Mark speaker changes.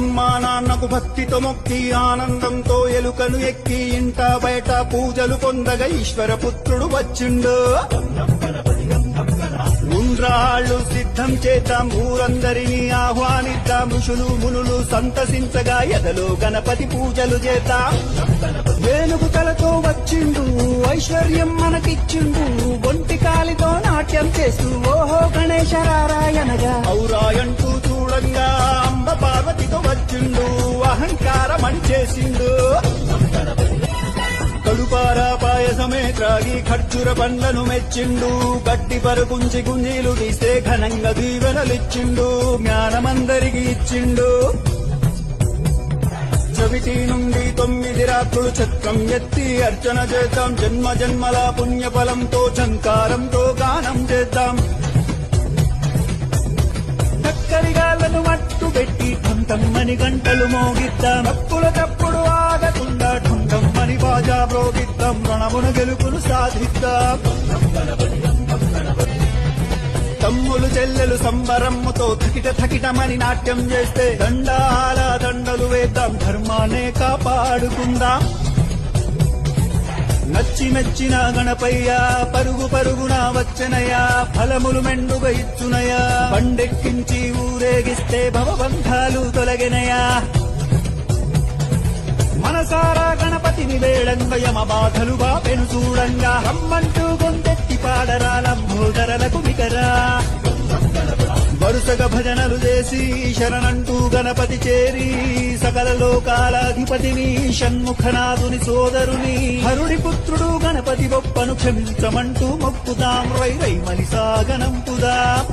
Speaker 1: అమ్మా నాన్నకు భక్తితో మొక్కి ఆనందంతో ఎలుకను ఎక్కి ఇంట బయట పూజలు పొందగా ఈశ్వర పుత్రుడు వచ్చిండు. ఉండ్రాళ్ళు సిద్ధం చేద్దాం, ఊరందరినీ ఆహ్వానిద్దాం, ఋషులు మునులు సంతసించగా ఎదలో గణపతి పూజలు చేద్దాం. వేణుగు తలతో వచ్చిండు, ఐశ్వర్యం మనకిచ్చిండు, ఒంటి కాలితో నాట్యం చేస్తూ ఓహో గణేశరారాయణగా ఔరాయంటూ చూడంగా అంబ పార్వతితో వచ్చిండు, అహంకారమని చేసిండు. కడుపారా పాయసమే త్రాగి ఖర్జూర పండ్లను మెచ్చిండు, గట్టి పరుగుంచి గుంజీలు తీస్తే ఘనంగా దీవెనలిచ్చిండు, జ్ఞానమందరికి ఇచ్చిండు. చవితి నుండి 9 రాత్రులు చక్రం ఎత్తి అర్చన చేద్దాం, జన్మ జన్మల పుణ్యఫలంతో ఝంకారంతో గానం చేద్దాం. చక్కరిగాళ్లను మట్టు పెట్టి ఠంఠమ్మని గంటలు మోగిద్దాం, తప్పుల తప్పుడు ఆగకుండా ఠంఠమ్మని బాజా ప్రోగిద్దాం, రణమున గెలుపును సాధిద్దాం. తమ్ములు చెల్లెలు సంబరమ్ముతో థకిట థకిటమని నాట్యం చేస్తే దండాల దండలు వేద్దాం, ధర్మాన్నే కాపాడుకుందాం. నచ్చి మెచ్చిన గణపయ్యా పరుగు పరుగున వచ్చనయా, ఫలములు మెండుగా ఇచ్చునయా, పండెక్కించి ఊరేగిస్తే భవబంధాలు తొలగినయా. మనసారా గణపతిని వేళంగా యమ బాధలు బాపెను చూడంగా, రమ్మంటూ గొంతెత్తి పాడరా లంబోదరలకు మికరా. వరుసగా భజనలు చేసి శరణంటూ గణపతి చేరి, సకల లోకాలాధిపతిని షణ్ముఖనాథుని సోదరుని హరుడి పుత్రుడు గణపతి బొప్పను క్షమించమంటూ మొక్కుదాం, రై రై మలిసాగనంపుదాం.